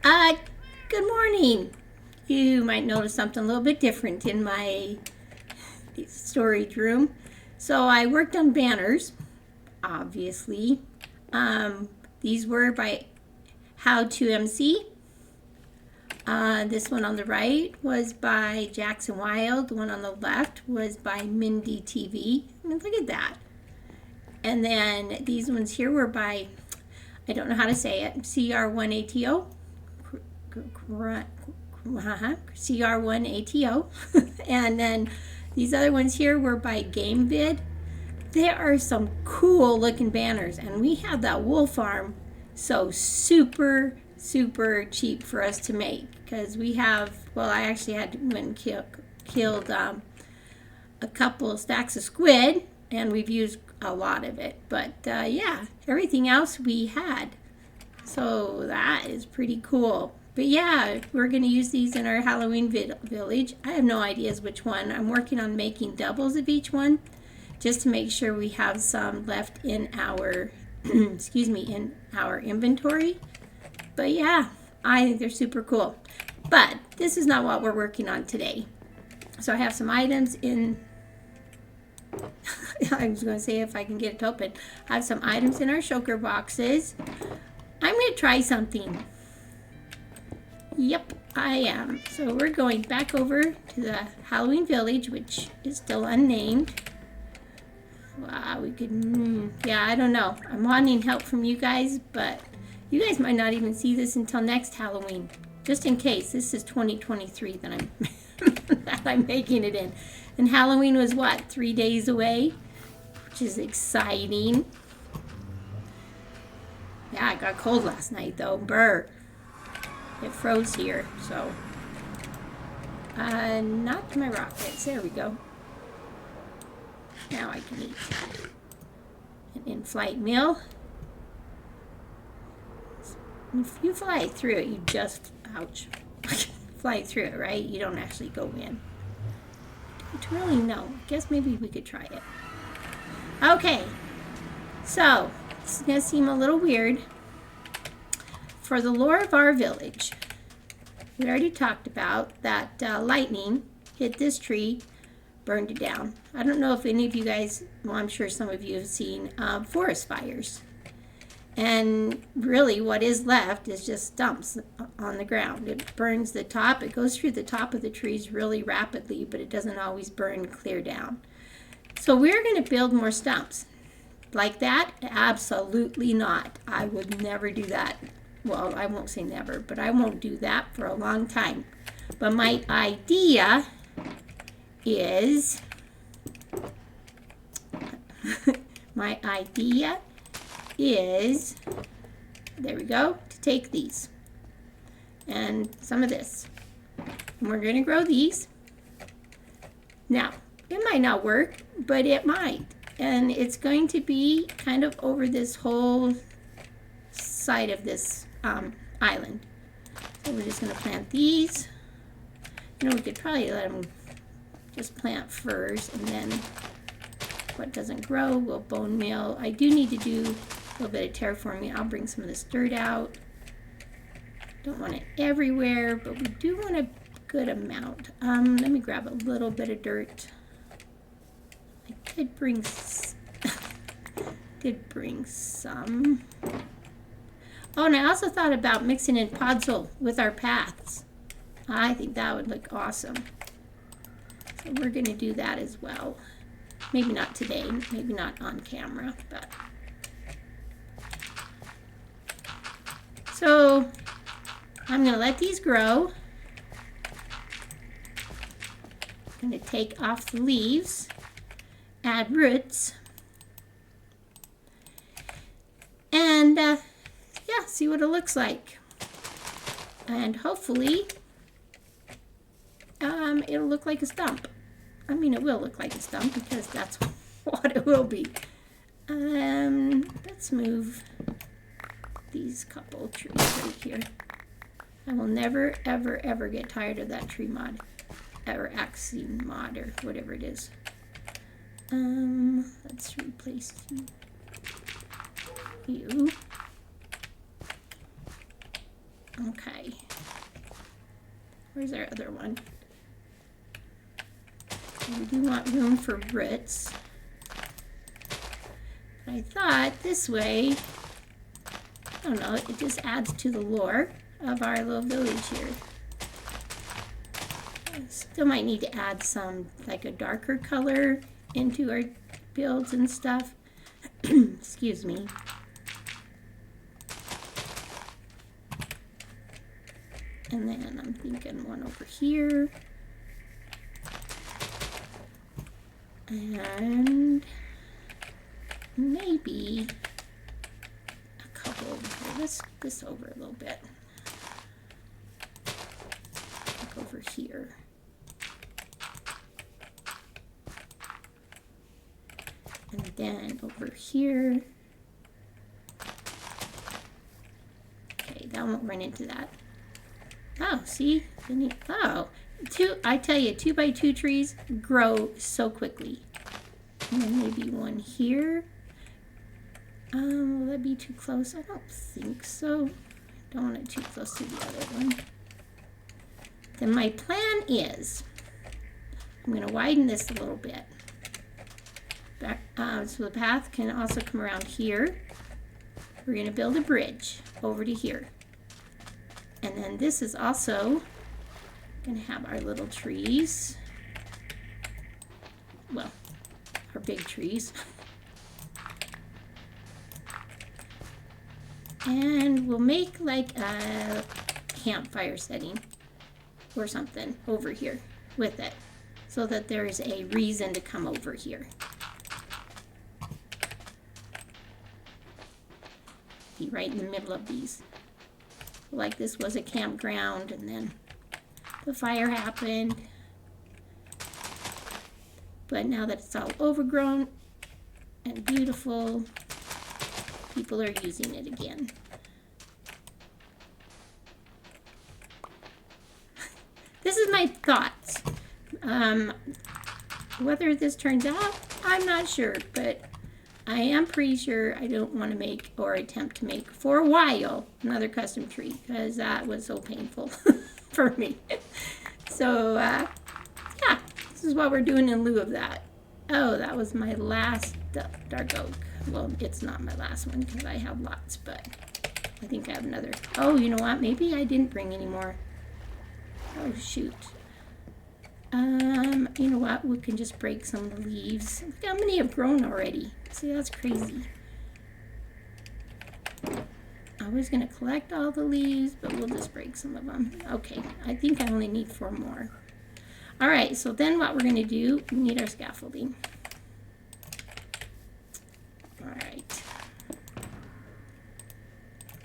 Uh, Good morning. You might notice something a little bit different in my storage room. So I worked on banners, obviously. These were by How to MC. This one on the right was by Jackson Wild. The one on the left was by Mindy TV. I mean, look at that. And then these ones here were by, I don't know how to say it, CR1ATO. CR1ATO. And then these other ones here were by GameVid. There are some cool looking banners, and we have that wool farm, so super cheap for us to make, because we have, well, I actually had to went and killed a couple stacks of squid, and we've used a lot of it, but yeah, everything else we had, so that is pretty cool. But yeah, we're going to use these in our Halloween village. I have no ideas which one. I'm working on making doubles of each one, just to make sure we have some left in our excuse me, in our inventory. But yeah, I think they're super cool. But this is not what we're working on today. So I have some items in I was going to say if I can get it open. I have some items in our shulker boxes. I'm going to try something. Yep, I am. So we're going back over to the Halloween village, which is still unnamed. Wow, we could, yeah, I don't know. I'm wanting help from you guys, but you guys might not even see this until next Halloween. Just in case, this is 2023 that I'm that I'm making it in. And Halloween was what, 3 days away? Which is exciting. Yeah, it got cold last night though. Brr. It froze here, so. Not my rockets. There we go. Now I can eat an in-flight meal. If you fly through it, you just, ouch, fly through it, right? You don't actually go in. I don't really know. I guess maybe we could try it. Okay, so this is going to seem a little weird. For the lore of our village, we already talked about that lightning hit this tree, burned it down. I don't know if any of you guys, well, I'm sure some of you have seen forest fires. And really what is left is just stumps on the ground. It burns the top. It goes through the top of the trees really rapidly, but it doesn't always burn clear down. So we're going to build more stumps. Like that? Absolutely not. I would never do that. Well, I won't say never, but I won't do that for a long time. But my idea is my idea is, there we go, to take these and some of this. And we're going to grow these. Now, it might not work, but it might. And it's going to be kind of over this whole side of this island. So we're just going to plant these. You know, we could probably let them just plant first, and then what doesn't grow, we'll bone meal. I do need to do a little bit of terraforming. I'll bring some of this dirt out. Don't want it everywhere, but we do want a good amount. Let me grab a little bit of dirt. I did bring some. Oh, and I also thought about mixing in podzol with our paths. I think that would look awesome. So we're going to do that as well. Maybe not today, maybe not on camera, but. So I'm going to let these grow. I'm going to take off the leaves, add roots, and yeah, see what it looks like. And hopefully it'll look like a stump. I mean, it will look like a stump because that's what it will be. Let's move these couple trees right here. I will never, ever get tired of that tree mod, or axine mod, or whatever it is. Let's replace you. Okay. Where's our other one? We do want room for roots. But I thought this way, I don't know, it just adds to the lore of our little village here. Still might need to add some, like a darker color into our builds and stuff. Excuse me. And then I'm thinking one over here. And maybe a couple over here. Let's scoot this over a little bit. Like over here. And then over here. Okay, that won't run into that. Oh, see? Oh, I tell you, 2x2 trees grow so quickly. And then maybe one here. Will that be too close? I don't think so. Don't want it too close to the other one. Then my plan is, I'm going to widen this a little bit. So the path can also come around here. We're going to build a bridge over to here. And then this is also going to have our little trees. Well, our big trees. And we'll make like a campfire setting or something over here with it, so that there's a reason to come over here. Be right in the middle of these. Like this was a campground, and then the fire happened. But now that it's all overgrown and beautiful, people are using it again. This is my thoughts. Whether this turns out, I'm not sure, but I am pretty sure I don't want to make or attempt to make for a while another custom tree, because that was so painful for me. So yeah, this is what we're doing in lieu of that. Oh, that was my last dark oak. Well, it's not my last one because I have lots, but I think I have another. Oh, you know what? Maybe I didn't bring any more. Oh, shoot. You know what? We can just break some of the leaves. Look how many have grown already. See, that's crazy. I was going to collect all the leaves, but we'll just break some of them. Okay, I think I only need 4 more. All right, so then what we're going to do, we need our scaffolding. All right.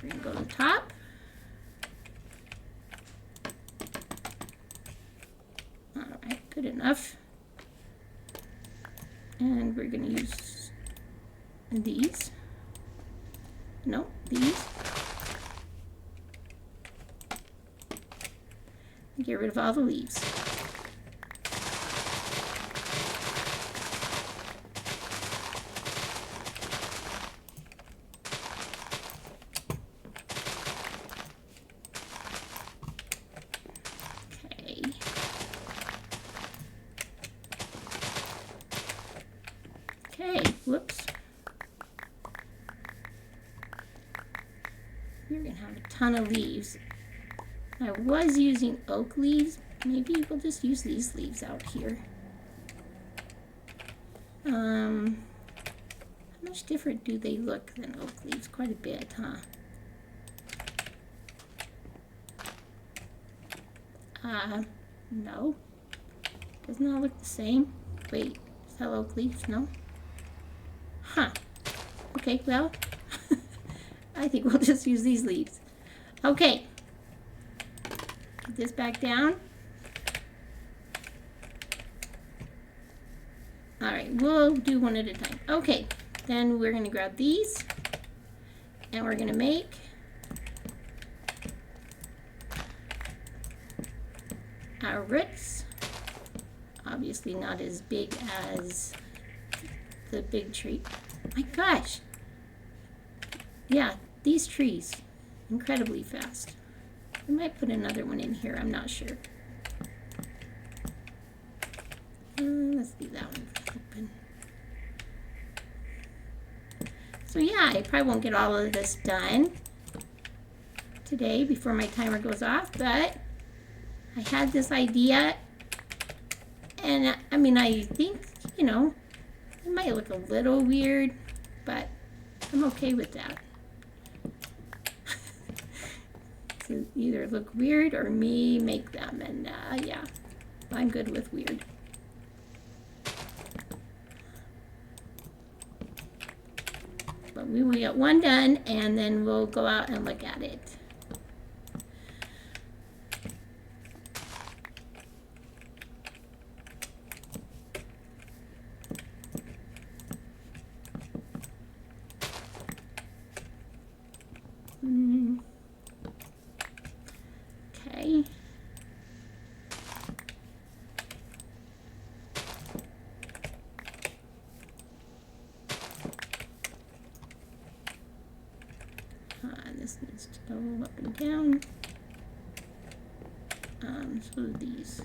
We're going to go to the top. All right, good enough. And we're going to use these. No, these. Get rid of all the leaves. Okay, whoops. You're going to have a ton of leaves. I was using oak leaves. Maybe we'll just use these leaves out here. How much different do they look than oak leaves? Quite a bit, huh? No. Doesn't that look the same? Wait, is that oak leaves? No? Huh. Okay, well, I think we'll just use these leaves. Okay. Get this back down. All right, we'll do one at a time. Okay, then we're going to grab these, and we're going to make our roots. Obviously not as big as the big tree. My gosh. Yeah, these trees, incredibly fast. I might put another one in here, I'm not sure. Let's leave that one open. So yeah, I probably won't get all of this done today before my timer goes off, but I had this idea, and I mean, I think, you know, it might look a little weird, but I'm okay with that. To either look weird or me make them, and yeah, I'm good with weird. But we will get one done, and then we'll go out and look at it. Okay. This needs to go up and down. So do these.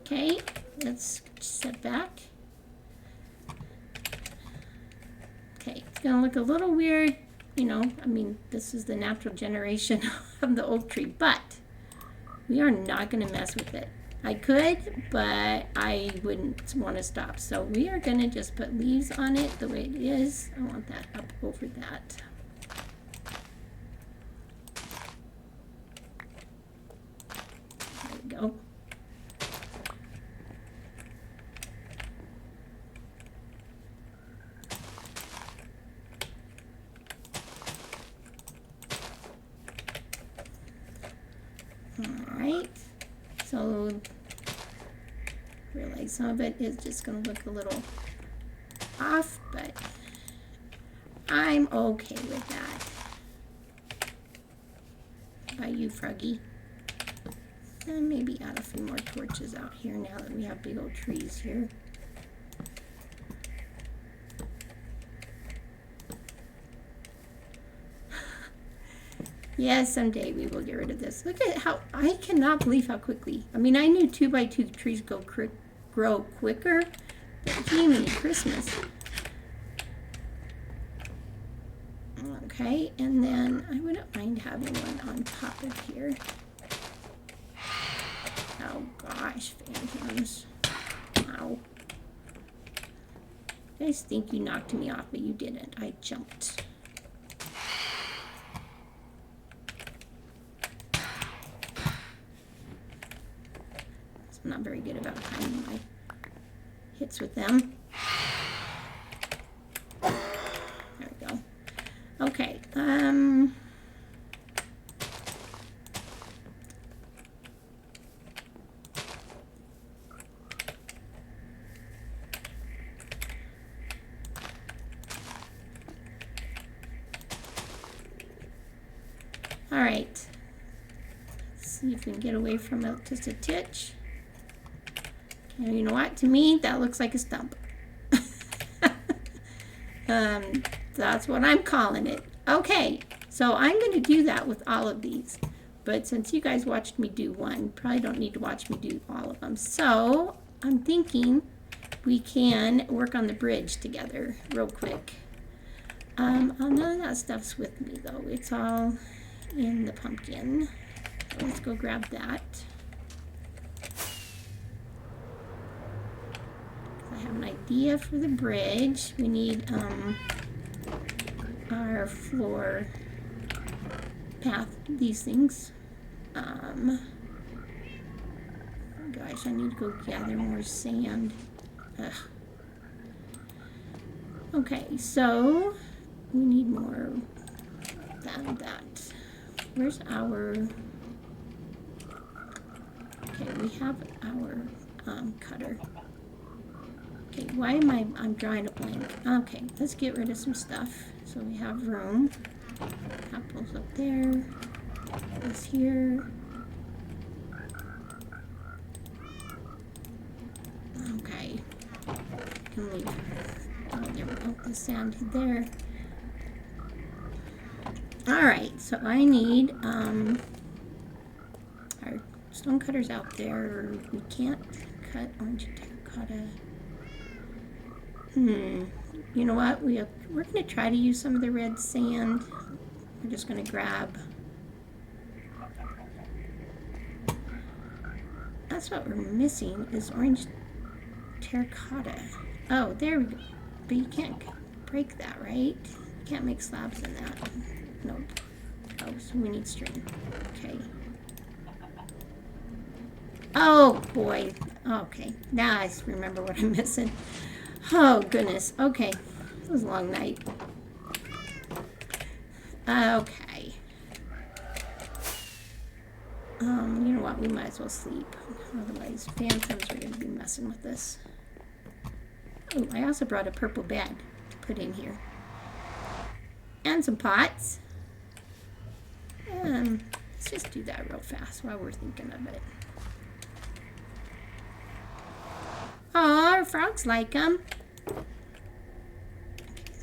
Okay, let's set back. Okay, it's gonna look a little weird, you know, I mean, this is the natural generation of the oak tree, but we are not gonna mess with it. I could, but I wouldn't want to stop. So we are gonna just put leaves on it the way it is. I want that up over that. There we go. Alright, so realize some of it is just going to look a little off, but I'm okay with that. By you, Froggy. And maybe add a few more torches out here now that we have big old trees here. Yes, someday we will get rid of this. Look at how, I cannot believe how quickly. I mean, I knew 2x2 trees grow quicker, but gee, Christmas. Okay, and then I wouldn't mind having one on top of here. Oh gosh, phantoms. Ow. You guys think you knocked me off, but you didn't. I jumped. I'm not very good about timing my hits with them. There we go. Okay. All right. Let's see if we can get away from it just a titch. And you know what? To me, that looks like a stump. That's what I'm calling it. Okay, so I'm going to do that with all of these. But since you guys watched me do one, probably don't need to watch me do all of them. So I'm thinking we can work on the bridge together real quick. None of that stuff's with me, though. It's all in the pumpkin. So let's go grab that. I have an idea for the bridge. We need our floor path, these things. Oh gosh, I need to go gather more sand. Ugh. Okay, so we need more than that. Where's our... Okay, we have our cutter. Okay, why am I'm drawing a blank? Okay, let's get rid of some stuff so we have room. Apples up there. This here. Okay. Can leave. Oh, there we go. The sand there. Alright, so I need our stone cutters out there. We can't cut orange terracotta. You know what? We're going to try to use some of the red sand. We're just going to grab. That's what we're missing is orange terracotta. Oh, there we go. But you can't break that, right? You can't make slabs in that. Nope. Oh, so we need string. Okay. Oh, boy. Okay. Now I remember what I'm missing. Oh, goodness. Okay. It was a long night. Okay. You know what? We might as well sleep. Otherwise, phantoms are going to be messing with this. Oh, I also brought a purple bed to put in here. And some pots. Let's just do that real fast while we're thinking of it. Aw, our frogs like them. Okay,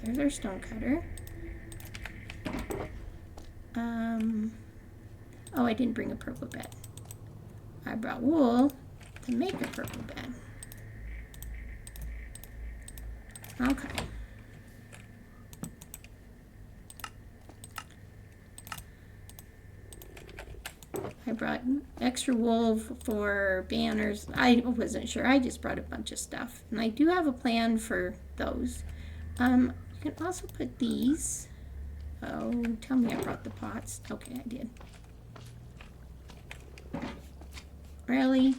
there's our stone cutter. Oh, I didn't bring a purple bed. I brought wool to make a purple bed. Okay. I brought extra wool for banners. I wasn't sure. I just brought a bunch of stuff. And I do have a plan for those. You can also put these. Oh, tell me I brought the pots. Okay, I did. Really?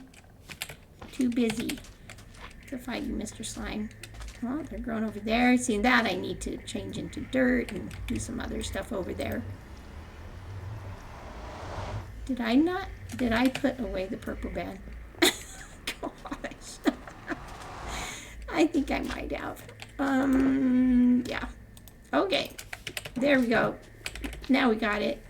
Too busy to fight you, Mr. Slime. Well, they're growing over there. See, that I need to change into dirt and do some other stuff over there. Did I put away the purple bed? Gosh. I think I might have. Yeah. Okay. There we go. Now we got it.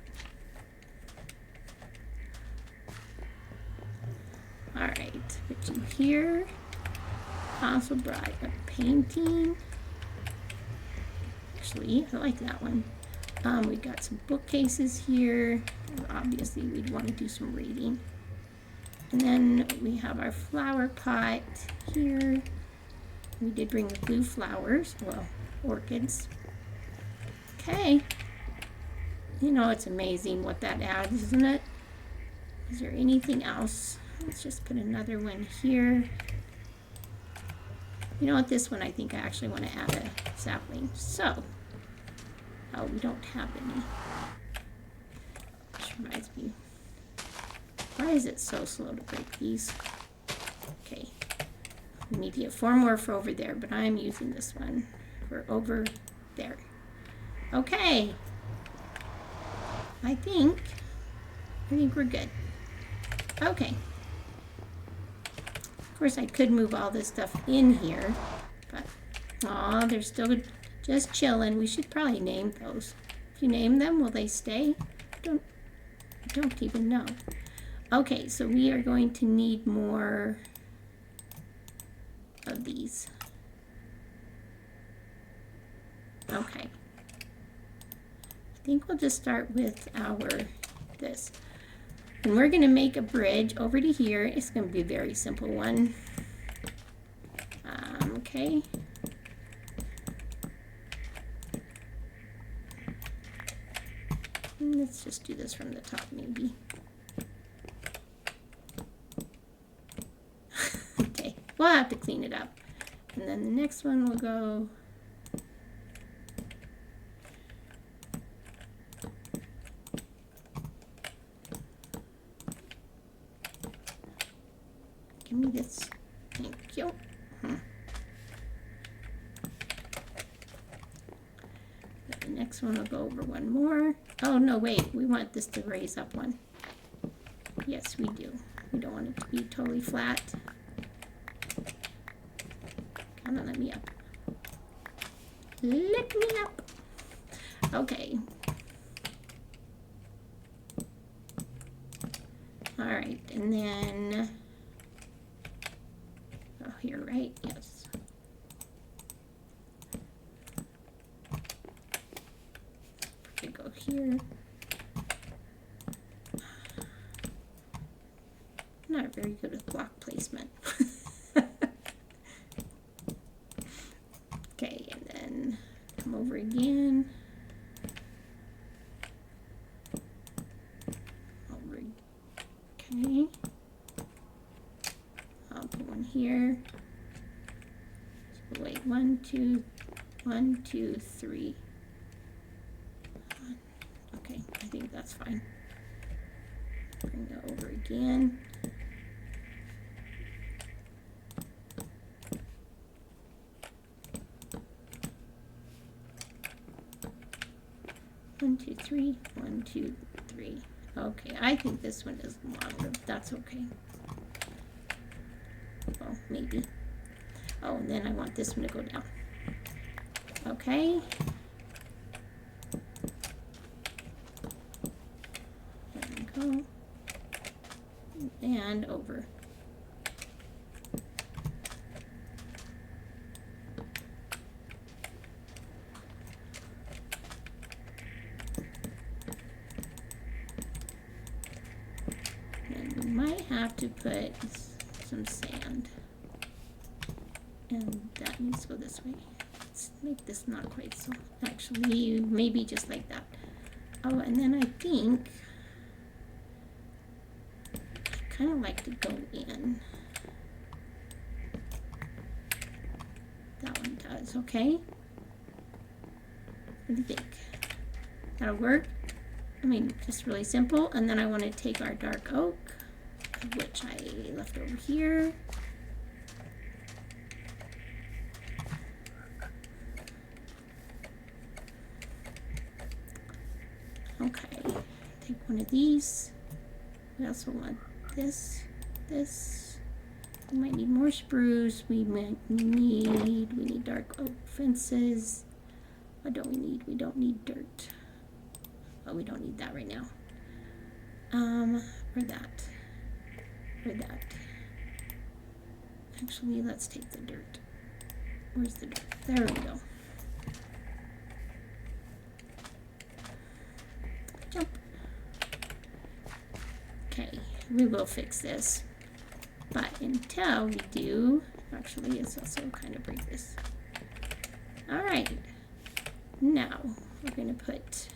Alright. Put you here. Also brought a painting. Actually, I like that one. We got some bookcases here. Obviously, we'd want to do some reading. And then we have our flower pot here. We did bring the blue flowers, well, orchids. Okay. You know, it's amazing what that adds, isn't it? Is there anything else? Let's just put another one here. You know what, this one I think I actually want to add a sapling. So, oh, we don't have any. Which reminds me, why is it so slow to break these? Okay, we need to get 4 more for over there, but I'm using this one for over there. Okay, I think we're good. Okay. Of course, I could move all this stuff in here, but aw, they're still just chilling. We should probably name those. If you name them, will they stay? I don't even know. Okay, so we are going to need more of these. Okay. I think we'll just start with this. And we're going to make a bridge over to here. It's going to be a very simple one. Okay. And let's just do this from the top, maybe. Okay, we'll have to clean it up. And then the next one will go... Give me this. Thank you. The next one will go over one more. Oh, no, wait. We want this to raise up one. Yes, we do. We don't want it to be totally flat. Come on, let me up. Let me up. Okay. All right, and then, oh, here, right? Yes. We could go here. Not very good with block placement. Okay, and then come over again. Over. Okay. I'll put one here. So wait, 1, 2, 1, 2, 3. Okay, I think that's fine. Bring that over again. One, two, three. 1, 2, 3. Okay, I think this one is longer. That's okay. Well, maybe. Oh, and then I want this one to go down. Okay. There we go. And over. And we might have to put some sand. And that needs to go this way. Let's make this not quite so. Actually, maybe just like that. Oh, and then I think I kind of like to go in. That one does, okay? What do you think? That'll work? I mean, just really simple. And then I want to take our dark oak, which I left over here. Okay, take one of these. We also want this, this. We might need more spruce. We need dark oak fences. What do we need? We don't need dirt. Oh, we don't need that right now. Or that. Or that. Actually, let's take the dirt. Where's the dirt? There we go. Jump. Okay, we will fix this. But until we do, actually, let's also kind of break this. All right. Now, we're going to put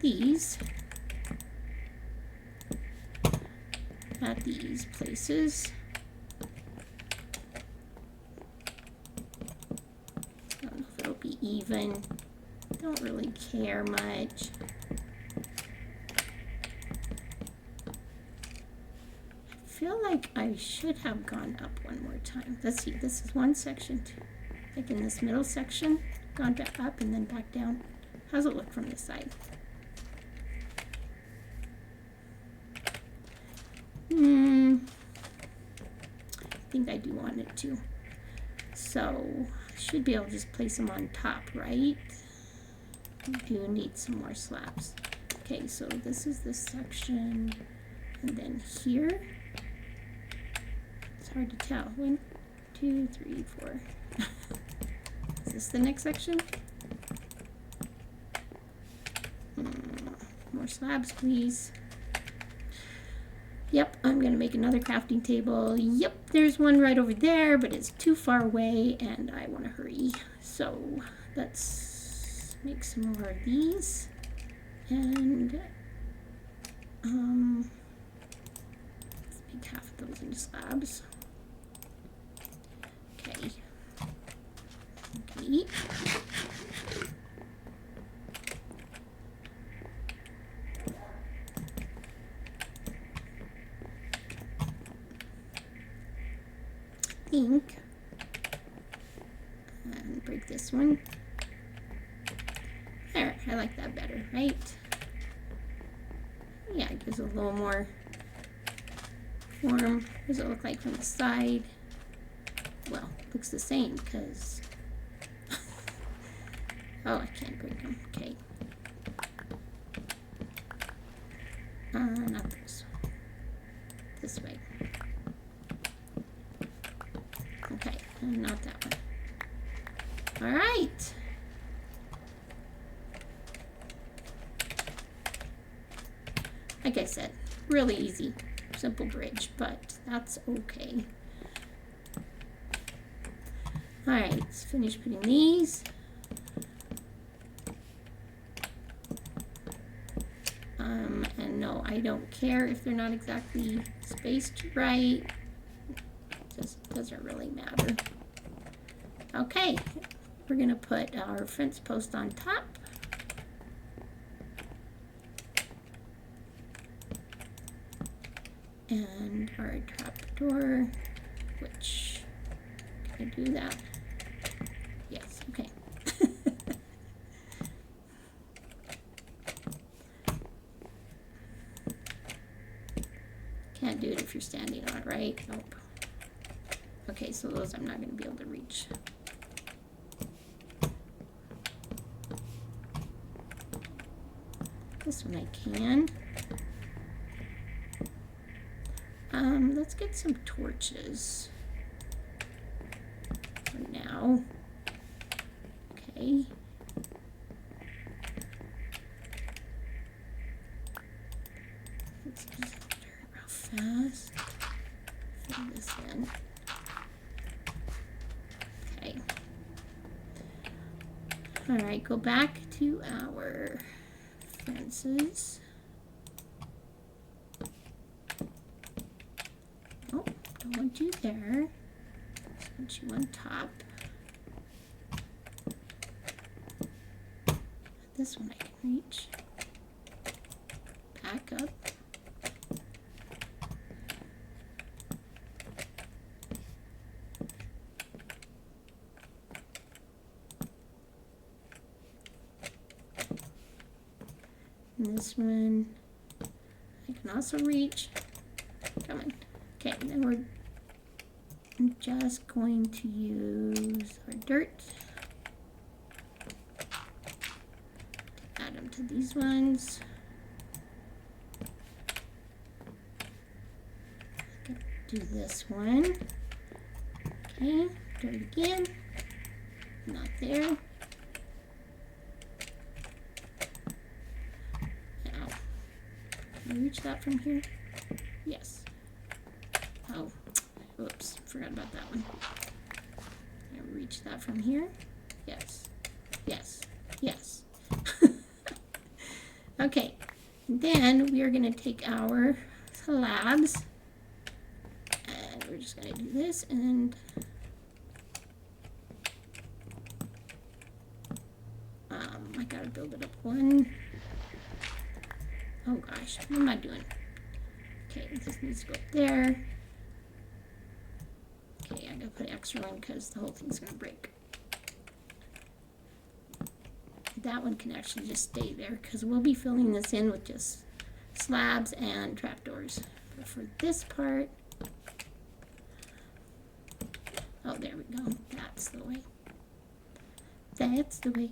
these at these places. I don't know if it'll be even. Don't really care much. I feel like I should have gone up one more time. Let's see, this is one section, like in this middle section, gone back up and then back down. How's it look from this side? I think I do want it to. So I should be able to just place them on top, right? We do need some more slabs. Okay, so this is this section, and then here. It's hard to tell. 1, 2, 3, 4. Is this the next section? More slabs, please. Yep, I'm gonna make another crafting table. Yep, there's one right over there, but it's too far away and I wanna hurry. So let's make some more of these. And let's make half of those into slabs. Okay. Okay. Ink and break this one. There, I like that better, right? Yeah, it gives a little more form. What does it look like from the side? Well, it looks the same because oh, I can't break them. Okay. Not this. this way. Okay, and not that one. All right. Like I said, really easy, simple bridge, but that's okay. All right, let's finish putting these. And no, I don't care if they're not exactly spaced right. Just doesn't really matter. Okay, we're gonna put our fence post on top. And our trapdoor, which, can I do that? Yes, okay. Can't do it if you're standing on it, right? Nope. Okay, so those I'm not going to be able to reach. This one I can. Let's get some torches for now. Okay. Let's just do it real fast. Fill this in. Okay. All right, go back to our fences. Oh, don't want you there. Just want you on top. This one I can reach. Back up. And this one I can also reach. Come on. Okay, and then we're just going to use our dirt to add them to these ones. Do this one. Okay, dirt again. Not there. Now, can I reach that from here? Yes. Oh, oops, forgot about that one. Can I reach that from here? Yes. Yes. Yes. Okay, then we are going to take our slabs and we're just going to do this and I got to build it up one. Oh gosh, what am I doing? Okay, this needs to go up there. Okay, I gotta put extra one because the whole thing's gonna break. That one can actually just stay there because we'll be filling this in with just slabs and trapdoors. But for this part, oh, there we go. That's the way. That's the way.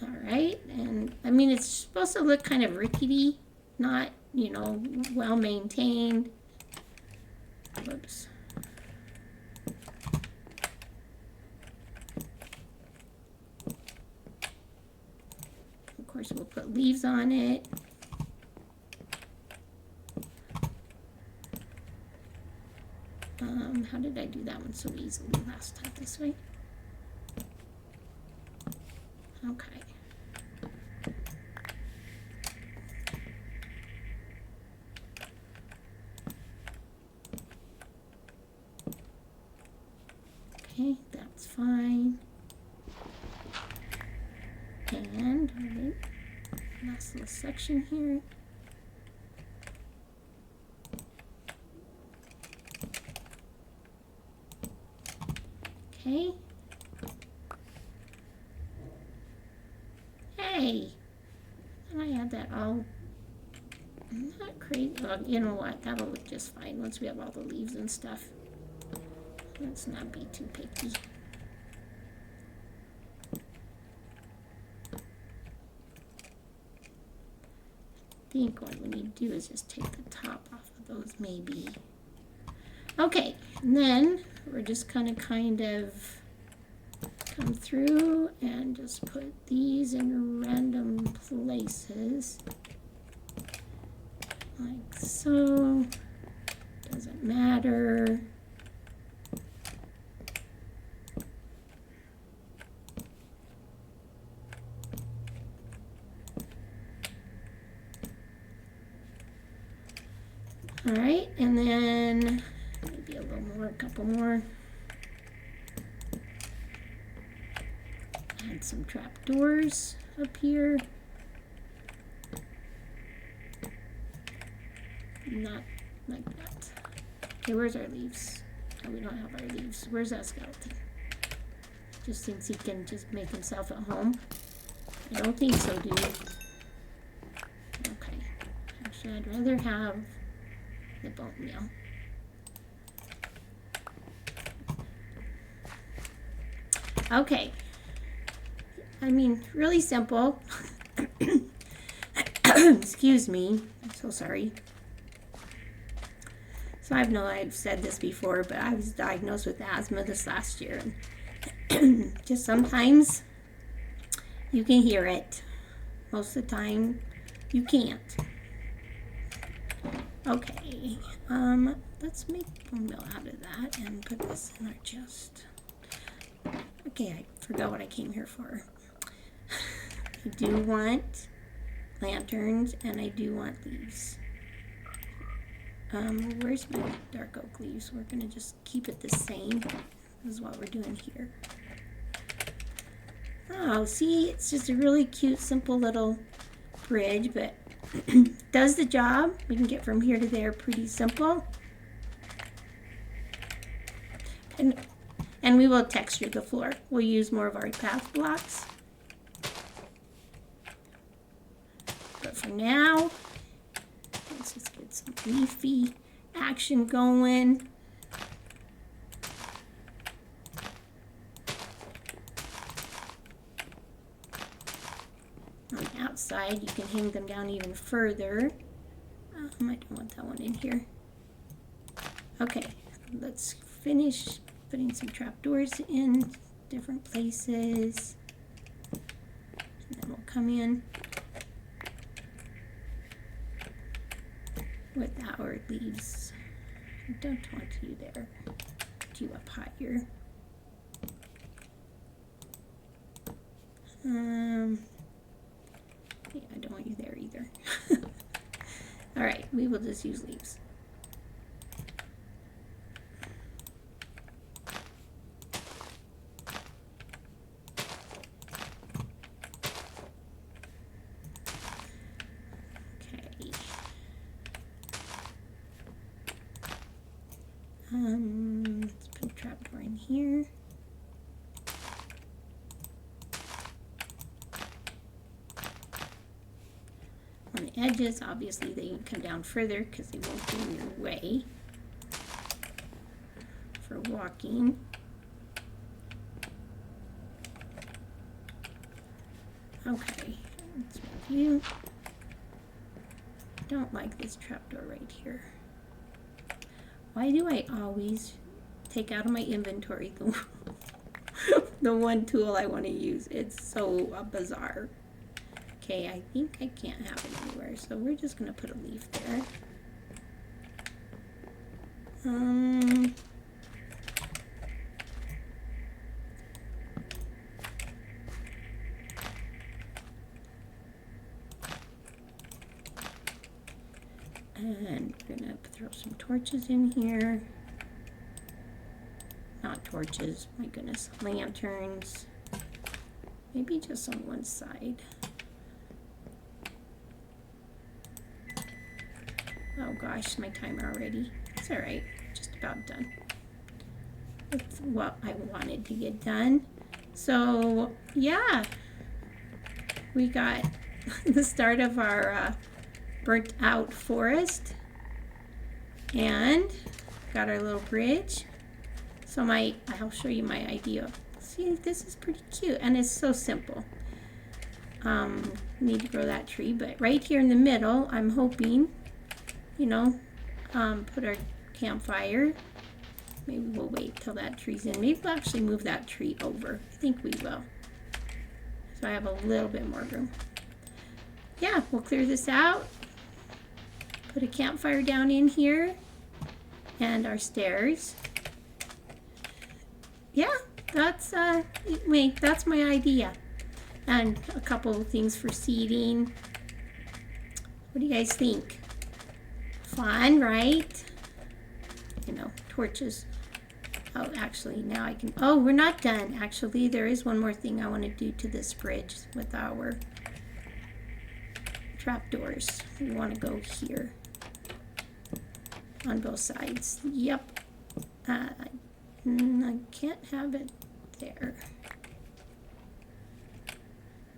All right, and I mean it's supposed to look kind of rickety, not, you know, well maintained. Whoops. Of course, we'll put leaves on it. How did I do that one so easily last time? This way? Okay. Okay, that's fine. And right, last little section here. Okay. Hey, I had that all not crazy. Well, you know what? That'll look just fine once we have all the leaves and stuff. Let's not be too picky. think what we need to do is just take the top off of those maybe. Okay, and then we're just kind of come through and just put these in random places. Like so. Doesn't matter. All right, and then maybe a little more, a couple more. Add some trapdoors up here. Not like that. Okay, where's our leaves? Oh, we don't have our leaves. Where's that skeleton? Just thinks he can just make himself at home. I don't think so, dude. Okay. Actually, I'd rather have the bone meal. Okay. I mean, really simple. Excuse me. I'm so sorry. So I know I've said this before, but I was diagnosed with asthma this last year. And just sometimes you can hear it. Most of the time you can't. Okay. Let's make bone meal out of that and put this in our chest. Okay, I forgot what I came here for. I do want lanterns and I do want leaves. Where's my dark oak leaves? We're gonna just keep it the same as what we're doing here. Oh, see, it's just a really cute, simple little bridge, but does the job. We can get from here to there pretty simple. And we will texture the floor. We'll use more of our path blocks. But for now, let's just get some leafy action going. On the outside, you can hang them down even further. I don't want that one in here. Okay, let's finish putting some trapdoors in different places. And then we'll come in with our leaves. I don't want you there. Put you up higher. Yeah, I don't want you there either. All right, we will just use leaves. Okay. Let's put a trapdoor in here. On the edges, obviously they can come down further because they won't be in your way for walking. Okay, let's review. Don't like this trapdoor right here. Why do I always take out of my inventory the one tool I want to use? It's so bizarre. Okay, I think I can't have it anywhere, so we're just going to put a leaf there. And we're going to throw some torches in here. Not torches, my goodness, lanterns. Maybe just on one side. Oh gosh, my timer already. It's all right, just about done. That's what I wanted to get done. So yeah, we got the start of our burnt out forest and got our little bridge. So I'll show you my idea. See, this is pretty cute and it's so simple. Need to grow that tree, but right here in the middle, I'm hoping, you know, put our campfire. Maybe we'll wait till that tree's in. Maybe we'll actually move that tree over. I think we will. So I have a little bit more room. Yeah, we'll clear this out. Put a campfire down in here. And our stairs. Yeah, that's my idea. And a couple of things for seating. What do you guys think? Fun, right? You know, torches. Oh, actually, now I can... Oh, we're not done. Actually, there is one more thing I want to do to this bridge with our trapdoors. We want to go here on both sides. Yep. I can't have it there.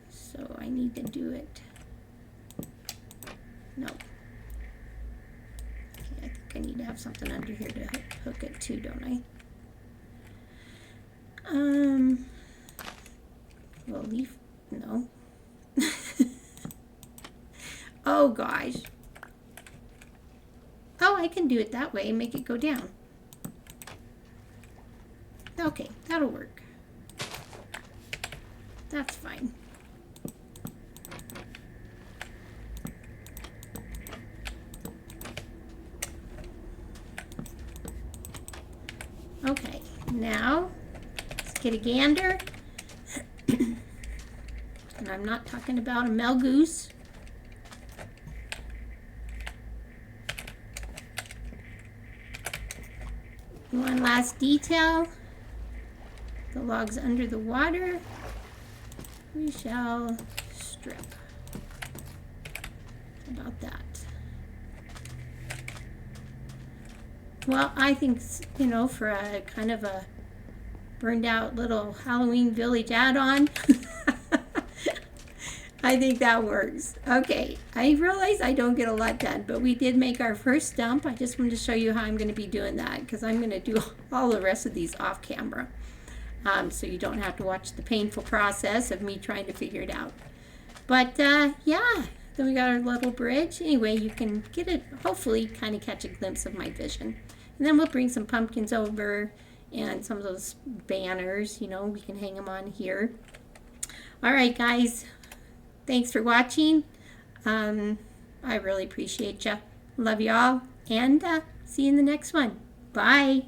So I need to do it. No. Okay, I think I need to have something under here to hook it to, don't I? Well, leaf, no. Oh gosh. Oh, I can do it that way and make it go down. Okay, that'll work. That's fine. Okay, now let's get a gander. And I'm not talking about a melgoose. One last detail. The logs under the water. We shall strip. How about that? Well, I think, you know, for a kind of a burned out little Halloween Village add-on, I think that works. Okay, I realize I don't get a lot done, but we did make our first stump. I just wanted to show you how I'm going to be doing that, because I'm going to do all the rest of these off camera. So you don't have to watch the painful process of me trying to figure it out. But yeah, then we got our little bridge. Anyway, you can get it, hopefully kind of catch a glimpse of my vision. And then we'll bring some pumpkins over and some of those banners, you know, we can hang them on here. All right, guys. Thanks for watching. I really appreciate you. Love you all. And see you in the next one. Bye.